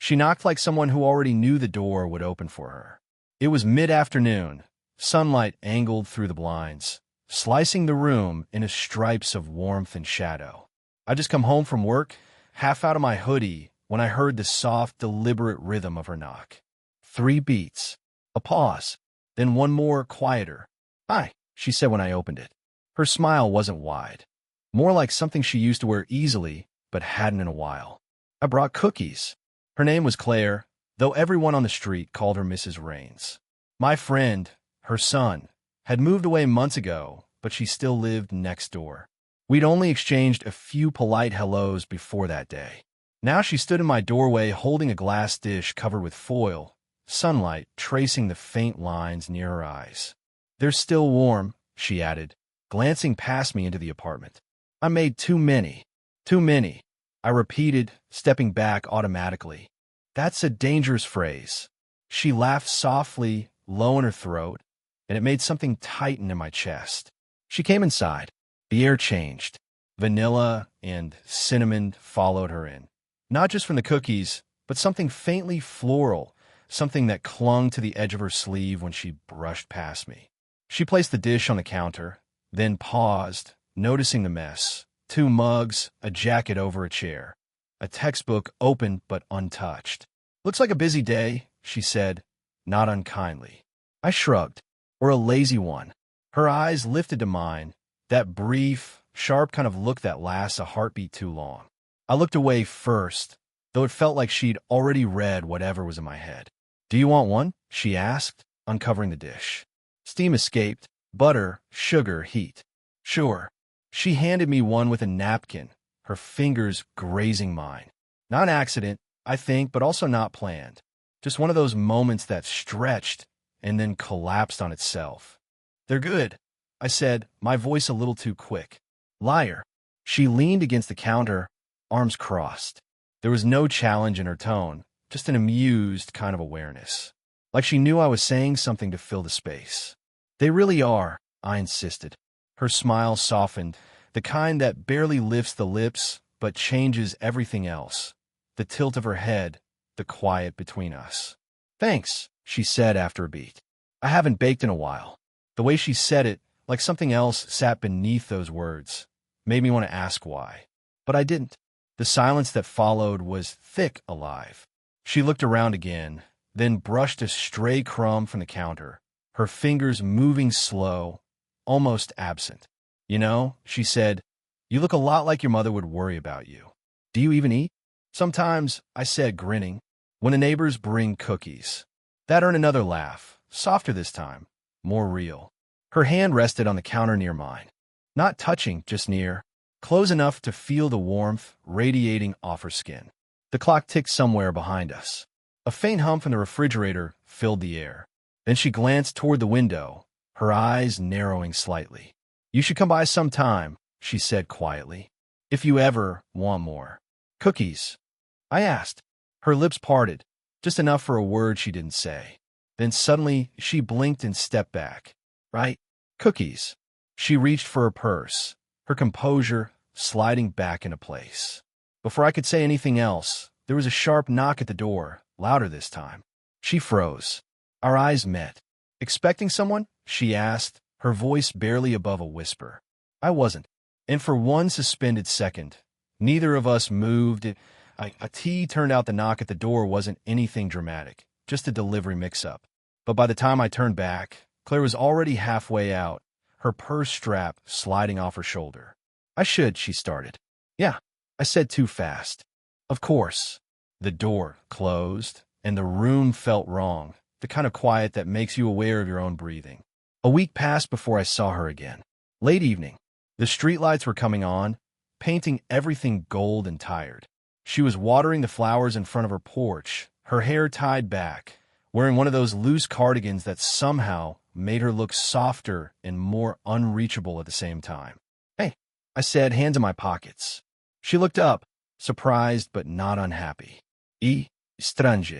She knocked like someone who already knew the door would open for her. It was mid-afternoon, sunlight angled through the blinds, slicing the room into stripes of warmth and shadow. I'd just come home from work, half out of my hoodie, when I heard the soft, deliberate rhythm of her knock. 3 beats. A pause. Then one more, quieter. "Hi," she said when I opened it. Her smile wasn't wide. More like something she used to wear easily, but hadn't in a while. "I brought cookies." Her name was Claire, though everyone on the street called her Mrs. Rains. My friend, her son, had moved away months ago, but she still lived next door. We'd only exchanged a few polite hellos before that day. Now she stood in my doorway holding a glass dish covered with foil, sunlight tracing the faint lines near her eyes. "They're still warm," she added, glancing past me into the apartment. "I made too many." "Too many," I repeated, stepping back automatically. "That's a dangerous phrase." She laughed softly, low in her throat, and it made something tighten in my chest. She came inside. The air changed. Vanilla and cinnamon followed her in. Not just from the cookies, but something faintly floral, something that clung to the edge of her sleeve when she brushed past me. She placed the dish on the counter, then paused, noticing the mess. 2 mugs, a jacket over a chair, a textbook open but untouched. "Looks like a busy day," she said, not unkindly. I shrugged. "Or a lazy one." Her eyes lifted to mine, that brief, sharp kind of look that lasts a heartbeat too long. I looked away first, though it felt like she'd already read whatever was in my head. "Do you want one?" she asked, uncovering the dish. Steam escaped, butter, sugar, heat. "Sure." She handed me one with a napkin, her fingers grazing mine. Not an accident, I think, but also not planned. Just one of those moments that stretched and then collapsed on itself. "They're good," I said, my voice a little too quick. "Liar." She leaned against the counter, arms crossed. There was no challenge in her tone, just an amused kind of awareness. Like she knew I was saying something to fill the space. "They really are," I insisted. Her smile softened, the kind that barely lifts the lips but changes everything else. The tilt of her head, the quiet between us. "Thanks," she said after a beat. "I haven't baked in a while." The way she said it, like something else sat beneath those words, made me want to ask why. But I didn't. The silence that followed was thick, alive. She looked around again, then brushed a stray crumb from the counter, her fingers moving slow, almost absent. "You know," she said, "you look a lot like your mother would worry about you. Do you even eat?" "Sometimes," I said, grinning, "when the neighbors bring cookies." That earned another laugh, softer this time, more real. Her hand rested on the counter near mine. Not touching, just near, close enough to feel the warmth radiating off her skin. The clock ticked somewhere behind us. A faint hum from the refrigerator filled the air. Then she glanced toward the window, her eyes narrowing slightly. "You should come by sometime," she said quietly, "if you ever want more." "Cookies?" I asked. Her lips parted, just enough for a word she didn't say. Then suddenly she blinked and stepped back. "Right, cookies." She reached for her purse, her composure sliding back into place. Before I could say anything else, there was a sharp knock at the door, louder this time. She froze. Our eyes met. "Expecting someone?" she asked, her voice barely above a whisper. I wasn't. And for one suspended second, neither of us moved. A T turned out the knock at the door wasn't anything dramatic, just a delivery mix-up. But by the time I turned back, Claire was already halfway out, her purse strap sliding off her shoulder. She started. "Yeah," I said too fast. "Of course." The door closed, and the room felt wrong, the kind of quiet that makes you aware of your own breathing. A week passed before I saw her again. Late evening. The streetlights were coming on, painting everything gold and tired. She was watering the flowers in front of her porch, her hair tied back, wearing one of those loose cardigans that somehow made her look softer and more unreachable at the same time. "Hey," I said, hands in my pockets. She looked up, surprised but not unhappy. Strange.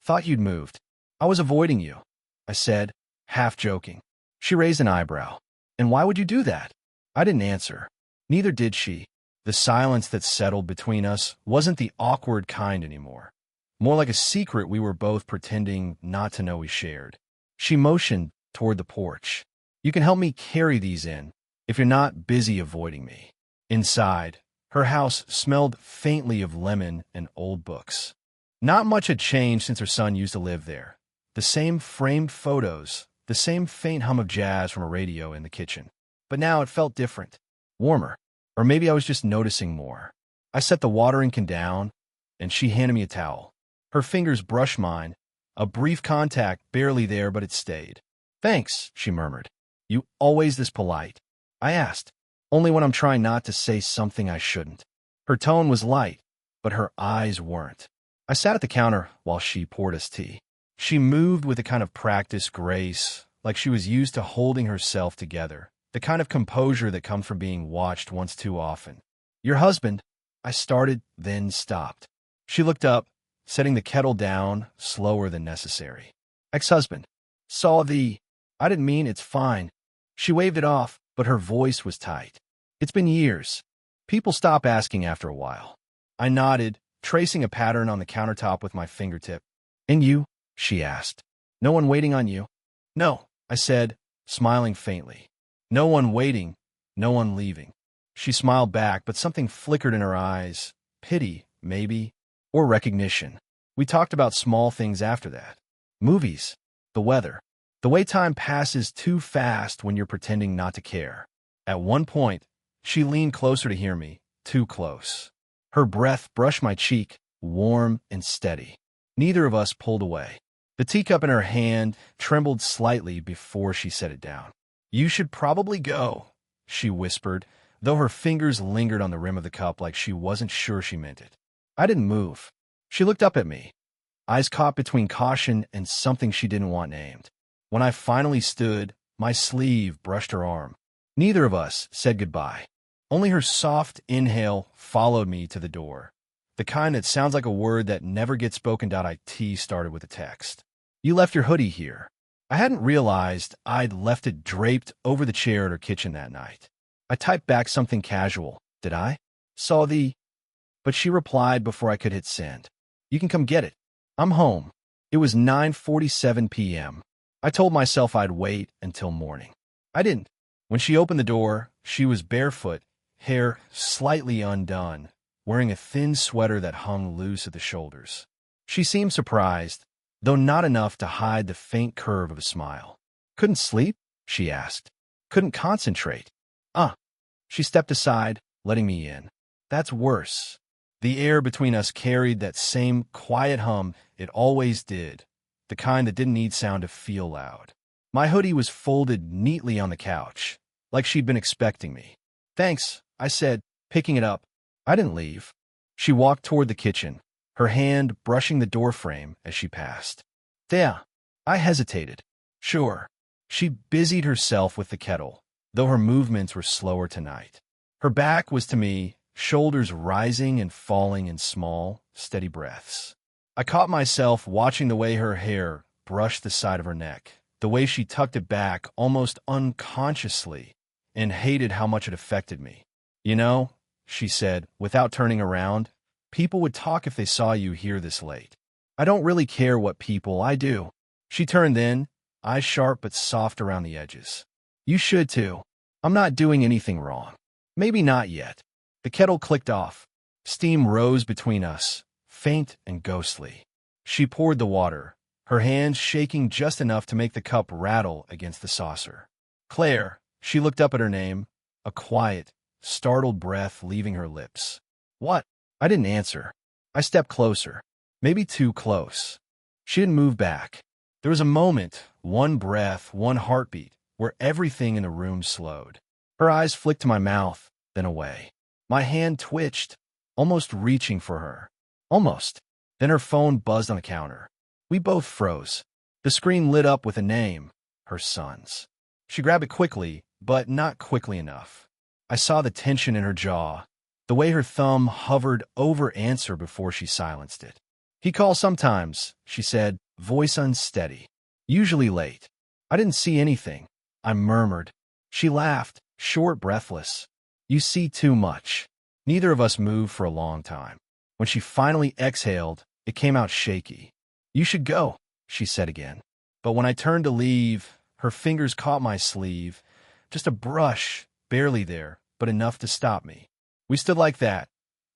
Thought you'd moved." "I was avoiding you," I said, half joking. She raised an eyebrow. "And why would you do that?" I didn't answer. Neither did she. The silence that settled between us wasn't the awkward kind anymore. more like a secret we were both pretending not to know we shared. She motioned toward the porch. You can help me carry these in, if you're not busy avoiding me. Inside, her house smelled faintly of lemon and old books. Not much had changed since her son used to live there. The same framed photos, the same faint hum of jazz from a radio in the kitchen. But now it felt different, warmer, or maybe I was just noticing more. I set the watering can down, and she handed me a towel. Her fingers brushed mine, a brief contact barely there, but it stayed. Thanks, she murmured. You always this polite? I asked, only when I'm trying not to say something I shouldn't. Her tone was light, but her eyes weren't. I sat at the counter while she poured us tea. She moved with a kind of practiced grace, like she was used to holding herself together, the kind of composure that comes from being watched once too often. Your husband, I started, then stopped. She looked up, setting the kettle down slower than necessary. Ex-husband. I didn't mean it's fine. She waved it off, but her voice was tight. It's been years. People stop asking after a while. I nodded, tracing a pattern on the countertop with my fingertip. And you? She asked. No one waiting on you? No, I said, smiling faintly. No one waiting, no one leaving. She smiled back, but something flickered in her eyes. Pity, maybe, or recognition. We talked about small things after that. Movies, the weather, the way time passes too fast when you're pretending not to care. At one point, she leaned closer to hear me, too close. Her breath brushed my cheek, warm and steady. Neither of us pulled away. The teacup in her hand trembled slightly before she set it down. You should probably go, she whispered, though her fingers lingered on the rim of the cup like she wasn't sure she meant it. I didn't move. She looked up at me, eyes caught between caution and something she didn't want named. When I finally stood, my sleeve brushed her arm. Neither of us said goodbye. Only her soft inhale followed me to the door. The kind that sounds like a word that never gets spoken. It started with a text. You left your hoodie here. I hadn't realized I'd left it draped over the chair at her kitchen that night. I typed back something casual. Did I? But she replied before I could hit send. You can come get it. I'm home. It was 9:47 p.m. I told myself I'd wait until morning. I didn't. When she opened the door, she was barefoot, hair slightly undone, wearing a thin sweater that hung loose at the shoulders. She seemed surprised, though not enough to hide the faint curve of a smile. Couldn't sleep? She asked. Couldn't concentrate. She stepped aside, letting me in. That's worse. The air between us carried that same quiet hum it always did, the kind that didn't need sound to feel loud. My hoodie was folded neatly on the couch, like she'd been expecting me. Thanks, I said, picking it up. I didn't leave. She walked toward the kitchen, her hand brushing the doorframe as she passed. There. I hesitated. Sure. She busied herself with the kettle, though her movements were slower tonight. Her back was to me, shoulders rising and falling in small, steady breaths. I caught myself watching the way her hair brushed the side of her neck, the way she tucked it back almost unconsciously, and hated how much it affected me. You know, she said, without turning around, people would talk if they saw you here this late. I don't really care what people, I do. She turned then, eyes sharp but soft around the edges. You should too. I'm not doing anything wrong. Maybe not yet. The kettle clicked off. Steam rose between us, faint and ghostly. She poured the water, her hands shaking just enough to make the cup rattle against the saucer. Claire, she looked up at her name, a quiet, startled breath leaving her lips. What? I didn't answer. I stepped closer, maybe too close. She didn't move back. There was a moment, one breath, one heartbeat, where everything in the room slowed. Her eyes flicked to my mouth, then away. My hand twitched, almost reaching for her. Almost. Then her phone buzzed on the counter. We both froze. The screen lit up with a name, her son's. She grabbed it quickly, but not quickly enough. I saw the tension in her jaw, the way her thumb hovered over answer before she silenced it. He calls sometimes, she said, voice unsteady. Usually late. I didn't see anything. I murmured. She laughed, short, breathless. You see too much. Neither of us moved for a long time. When she finally exhaled, It came out shaky. "You should go," she said again. But when I turned to leave, her fingers caught my sleeve. Just a brush, barely there, but enough to stop me. We stood like that,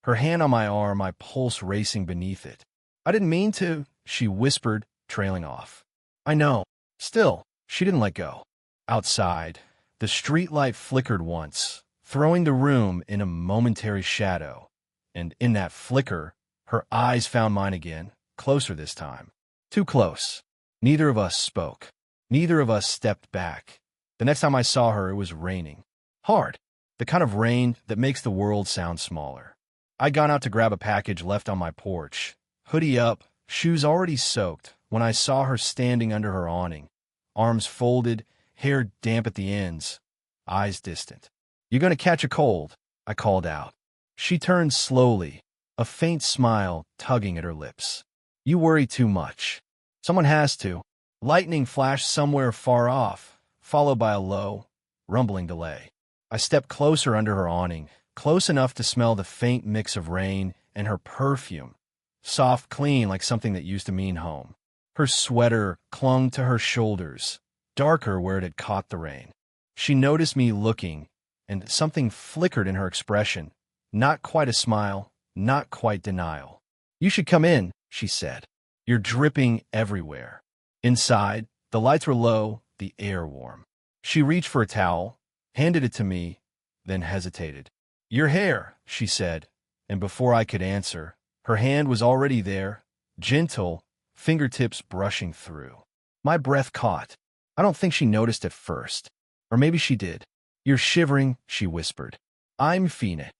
her hand on my arm, my pulse racing beneath it. "I didn't mean to," she whispered, trailing off. "I know." Still, she didn't let go. Outside, the streetlight flickered once, throwing the room in a momentary shadow. And in that flicker, her eyes found mine again, closer this time. Too close. Neither of us spoke. Neither of us stepped back. The next time I saw her, it was raining. Hard. The kind of rain that makes the world sound smaller. I'd gone out to grab a package left on my porch. Hoodie up, shoes already soaked, when I saw her standing under her awning. Arms folded, hair damp at the ends, eyes distant. "You're going to catch a cold," I called out. She turned slowly, a faint smile tugging at her lips. "You worry too much." Someone has to. Lightning flashed somewhere far off, followed by a low, rumbling delay. I stepped closer under her awning, close enough to smell the faint mix of rain and her perfume, soft, clean, like something that used to mean home. Her sweater clung to her shoulders, darker where it had caught the rain. She noticed me looking, and something flickered in her expression. Not quite a smile, not quite denial. "You should come in," she said. "You're dripping everywhere." Inside, the lights were low, the air warm. She reached for a towel, handed it to me, then hesitated. "Your hair," she said, and before I could answer, her hand was already there, gentle, fingertips brushing through. My breath caught. I don't think she noticed at first. Or maybe she did. "You're shivering," she whispered. "I'm feeling it."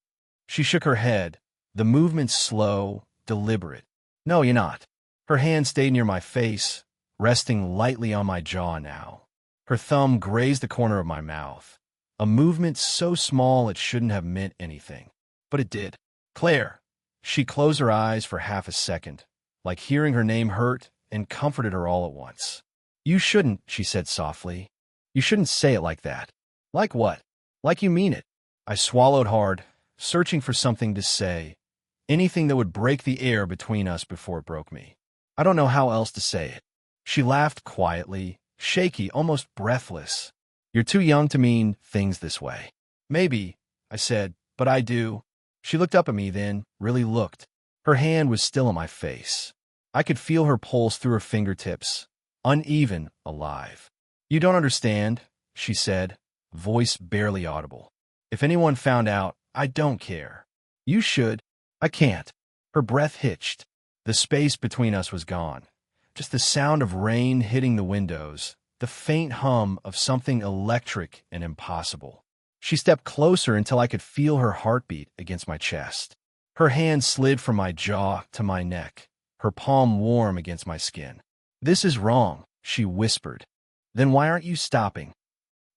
She shook her head, the movement slow, deliberate. "No, you're not." Her hand stayed near my face, resting lightly on my jaw now. Her thumb grazed the corner of my mouth, a movement so small it shouldn't have meant anything. But it did. "Claire." She closed her eyes for half a second, like hearing her name hurt and comforted her all at once. "You shouldn't," she said softly. "You shouldn't say it like that." "Like what?" "Like you mean it." I swallowed hard, searching for something to say, anything that would break the air between us before it broke me. "I don't know how else to say it." She laughed quietly, shaky, almost breathless. "You're too young to mean things this way." "Maybe," I said, "but I do." She looked up at me then, really looked. Her hand was still on my face. I could feel her pulse through her fingertips, uneven, alive. "You don't understand," she said, voice barely audible. "If anyone found out, I don't care." "You should." "I can't." Her breath hitched. The space between us was gone. Just the sound of rain hitting the windows, the faint hum of something electric and impossible. She stepped closer until I could feel her heartbeat against my chest. Her hand slid from my jaw to my neck, her palm warm against my skin. "This is wrong," she whispered. "Then why aren't you stopping?"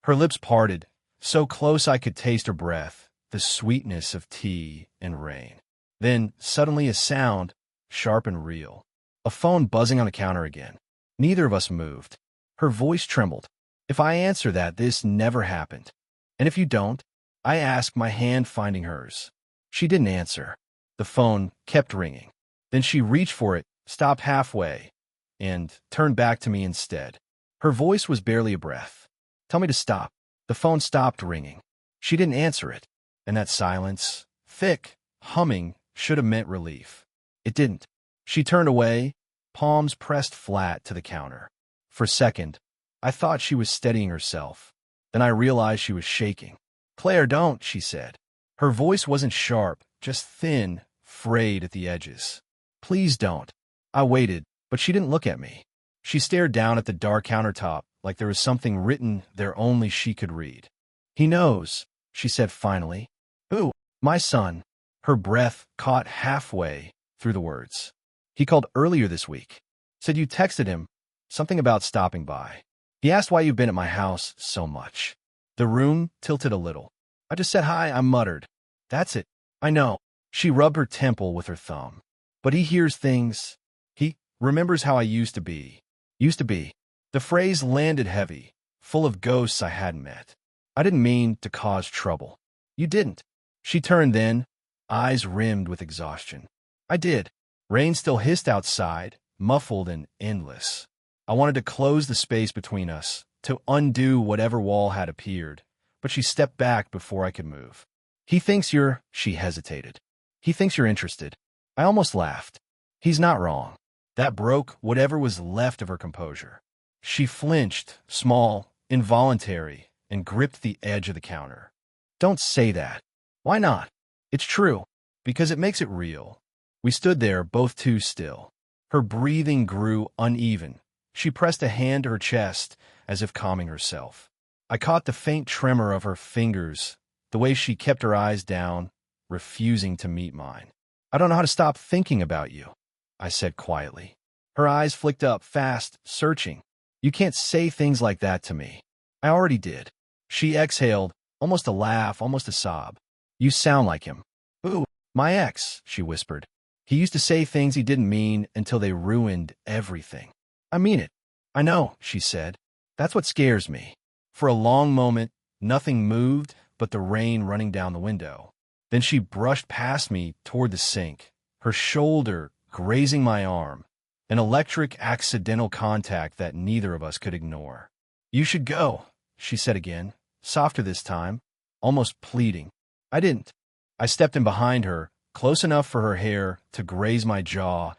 Her lips parted, so close I could taste her breath, the sweetness of tea and rain. Then, suddenly a sound, sharp and real. A phone buzzing on the counter again. Neither of us moved. Her voice trembled. "If I answer that, this never happened. And if you don't?" I asked, my hand finding hers. She didn't answer. The phone kept ringing. Then she reached for it, stopped halfway, and turned back to me instead. Her voice was barely a breath. "Tell me to stop." The phone stopped ringing. She didn't answer it. And that silence, thick, humming, should have meant relief. It didn't. She turned away, palms pressed flat to the counter. For a second, I thought she was steadying herself. Then I realized she was shaking. "Claire, don't," she said. Her voice wasn't sharp, just thin, frayed at the edges. "Please don't." I waited, but she didn't look at me. She stared down at the dark countertop like there was something written there only she could read. "He knows," she said finally. "Who?" "My son." Her breath caught halfway through the words. "He called earlier this week. Said you texted him. Something about stopping by. He asked why you've been at my house so much." The room tilted a little. "I just said hi," I muttered. "That's it." "I know." She rubbed her temple with her thumb. "But he hears things. He remembers how I used to be." Used to be. The phrase landed heavy, full of ghosts I hadn't met. "I didn't mean to cause trouble." "You didn't." She turned then, eyes rimmed with exhaustion. "I did. Rain still hissed outside, muffled and endless. I wanted to close the space between us, to undo whatever wall had appeared, but she stepped back before I could move. He thinks you're, she hesitated. He thinks you're interested. I almost laughed. He's not wrong. That broke whatever was left of her composure. She flinched, small, involuntary, and gripped the edge of the counter. Don't say that. Why not? It's true, because it makes it real. We stood there, both too still. Her breathing grew uneven. She pressed a hand to her chest, as if calming herself. I caught the faint tremor of her fingers, the way she kept her eyes down, refusing to meet mine. I don't know how to stop thinking about you, I said quietly. Her eyes flicked up, fast, searching. You can't say things like that to me. I already did. She exhaled, almost a laugh, almost a sob. You sound like him. Ooh, my ex, she whispered. He used to say things he didn't mean until they ruined everything. I mean it. I know, she said. That's what scares me. For a long moment, nothing moved but the rain running down the window. Then she brushed past me toward the sink, her shoulder grazing my arm, an electric accidental contact that neither of us could ignore. You should go, she said again, softer this time, almost pleading. I didn't. I stepped in behind her, close enough for her hair to graze my jaw,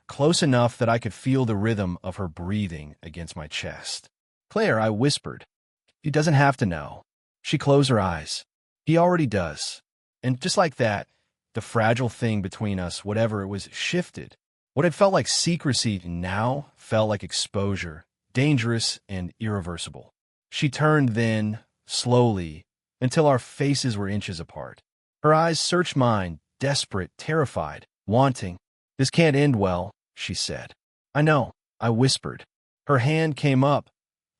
close enough that I could feel the rhythm of her breathing against my chest. Claire, I whispered. He doesn't have to know. She closed her eyes. He already does. And just like that, the fragile thing between us, whatever it was, shifted. What had felt like secrecy now felt like exposure, dangerous and irreversible. She turned then, slowly, until our faces were inches apart. Her eyes searched mine, desperate, terrified, wanting. This can't end well, she said. I know, I whispered. Her hand came up,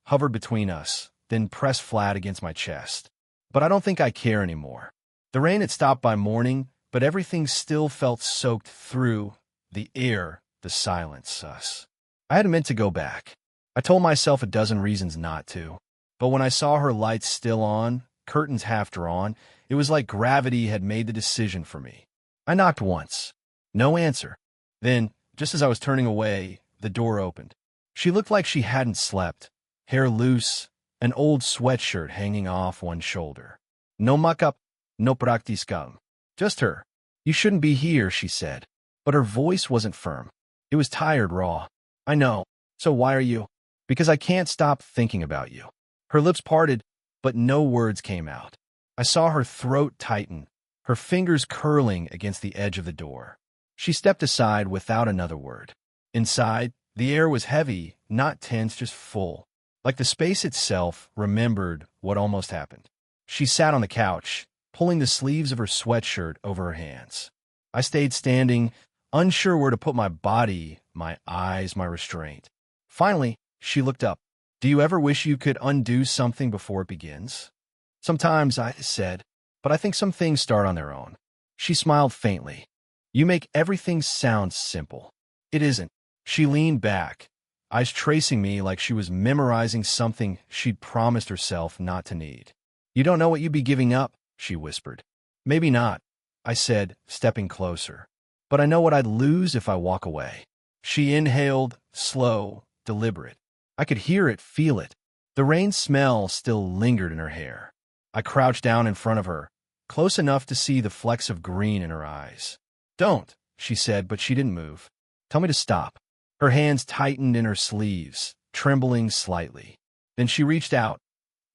hovered between us, then pressed flat against my chest. But I don't think I care anymore. The rain had stopped by morning, but everything still felt soaked through, the air, the silence, us. I hadn't meant to go back. I told myself a dozen reasons not to. But when I saw her lights still on, curtains half drawn, it was like gravity had made the decision for me. I knocked once. No answer. Then, just as I was turning away, the door opened. She looked like she hadn't slept, hair loose, an old sweatshirt hanging off one shoulder. No muck-up, no practical. Just her. You shouldn't be here, she said. But her voice wasn't firm. It was tired, raw. I know. So why are you? Because I can't stop thinking about you. Her lips parted, but no words came out. I saw her throat tighten, her fingers curling against the edge of the door. She stepped aside without another word. Inside, the air was heavy, not tense, just full. Like the space itself remembered what almost happened. She sat on the couch, pulling the sleeves of her sweatshirt over her hands. I stayed standing, unsure where to put my body, my eyes, my restraint. Finally, she looked up. Do you ever wish you could undo something before it begins? Sometimes, I said, but I think some things start on their own. She smiled faintly. You make everything sound simple. It isn't. She leaned back, eyes tracing me like she was memorizing something she'd promised herself not to need. You don't know what you'd be giving up, she whispered. Maybe not, I said, stepping closer. But I know what I'd lose if I walk away. She inhaled, slow, deliberate. I could hear it, feel it. The rain smell still lingered in her hair. I crouched down in front of her, close enough to see the flecks of green in her eyes. Don't, she said, but she didn't move. Tell me to stop. Her hands tightened in her sleeves, trembling slightly. Then she reached out,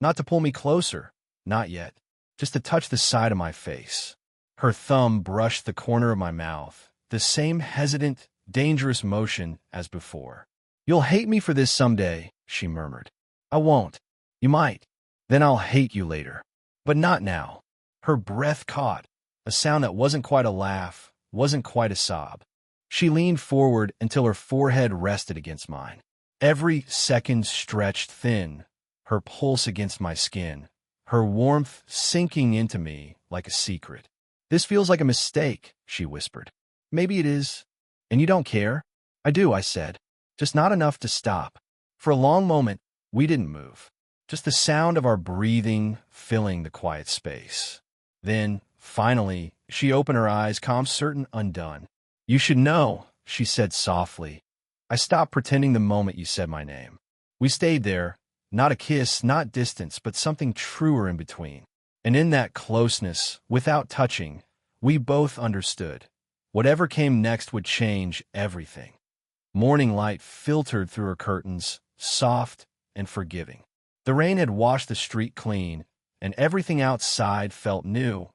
not to pull me closer, not yet, just to touch the side of my face. Her thumb brushed the corner of my mouth, the same hesitant, dangerous motion as before. You'll hate me for this someday, she murmured. I won't. You might. Then I'll hate you later. But not now. Her breath caught, a sound that wasn't quite a laugh, wasn't quite a sob. She leaned forward until her forehead rested against mine. Every second stretched thin, her pulse against my skin, her warmth sinking into me like a secret. This feels like a mistake, she whispered. Maybe it is. And you don't care? I do, I said. Just not enough to stop. For a long moment, we didn't move. Just the sound of our breathing filling the quiet space. Then, finally, she opened her eyes, calm, certain, undone. You should know, she said softly. I stopped pretending the moment you said my name. We stayed there, not a kiss, not distance, but something truer in between. And in that closeness, without touching, we both understood. Whatever came next would change everything. Morning light filtered through her curtains, soft and forgiving. The rain had washed the street clean, and everything outside felt new.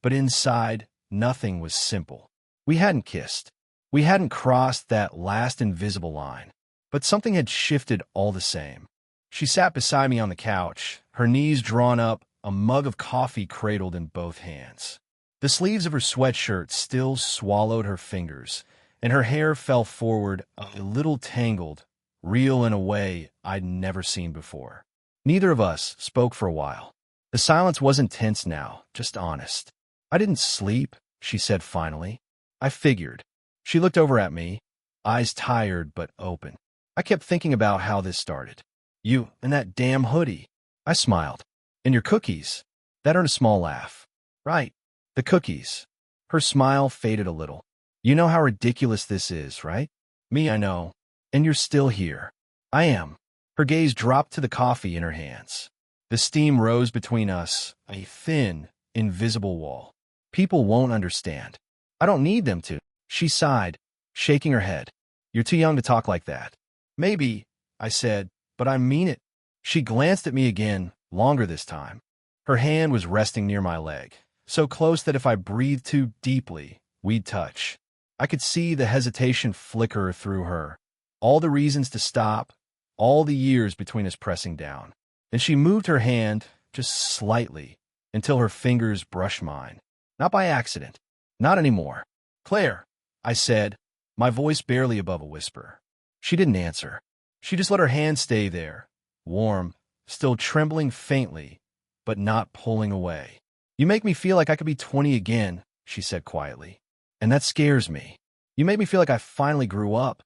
But inside, nothing was simple. We hadn't kissed. We hadn't crossed that last invisible line. But something had shifted all the same. She sat beside me on the couch, her knees drawn up, a mug of coffee cradled in both hands. The sleeves of her sweatshirt still swallowed her fingers, and her hair fell forward, a little tangled, real in a way I'd never seen before. Neither of us spoke for a while. The silence wasn't tense now, just honest. I didn't sleep, she said finally. I figured. She looked over at me, eyes tired but open. I kept thinking about how this started. You and that damn hoodie. I smiled. And your cookies. That earned a small laugh. Right. The cookies. Her smile faded a little. You know how ridiculous this is, right? Me, I know. And you're still here. I am. Her gaze dropped to the coffee in her hands. The steam rose between us, a thin, invisible wall. People won't understand. I don't need them to. She sighed, shaking her head. You're too young to talk like that. Maybe, I said, but I mean it. She glanced at me again, longer this time. Her hand was resting near my leg, so close that if I breathed too deeply, we'd touch. I could see the hesitation flicker through her, all the reasons to stop, all the years between us pressing down. Then she moved her hand, just slightly, until her fingers brushed mine. Not by accident. Not anymore. Claire, I said, my voice barely above a whisper. She didn't answer. She just let her hand stay there, warm, still trembling faintly, but not pulling away. You make me feel like I could be 20 again, she said quietly. And that scares me. You make me feel like I finally grew up,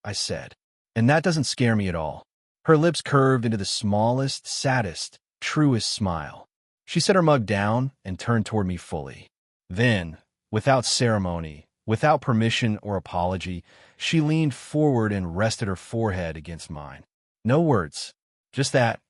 I said. And that doesn't scare me at all. Her lips curved into the smallest, saddest, truest smile. She set her mug down and turned toward me fully. Then, without ceremony, without permission or apology, she leaned forward and rested her forehead against mine. No words, just that,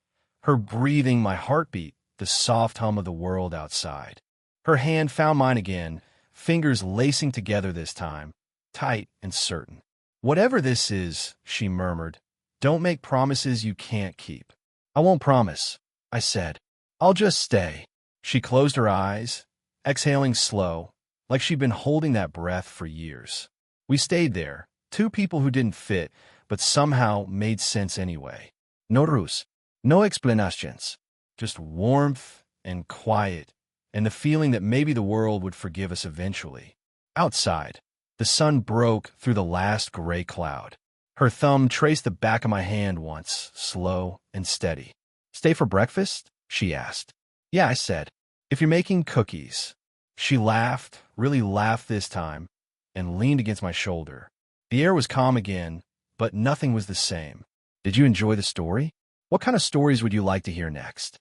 her breathing my heartbeat, the soft hum of the world outside. Her hand found mine again, fingers lacing together this time, tight and certain. Whatever this is, she murmured, don't make promises you can't keep. I won't promise, I said. I'll just stay. She closed her eyes, exhaling slow, like she'd been holding that breath for years. We stayed there, two people who didn't fit, but somehow made sense anyway. No ruse, no explanations, just warmth and quiet, and the feeling that maybe the world would forgive us eventually. Outside, the sun broke through the last gray cloud. Her thumb traced the back of my hand once, slow and steady. Stay for breakfast? She asked. Yeah, I said. If you're making cookies. She laughed, really laughed this time, and leaned against my shoulder. The air was calm again, but nothing was the same. Did you enjoy the story? What kind of stories would you like to hear next?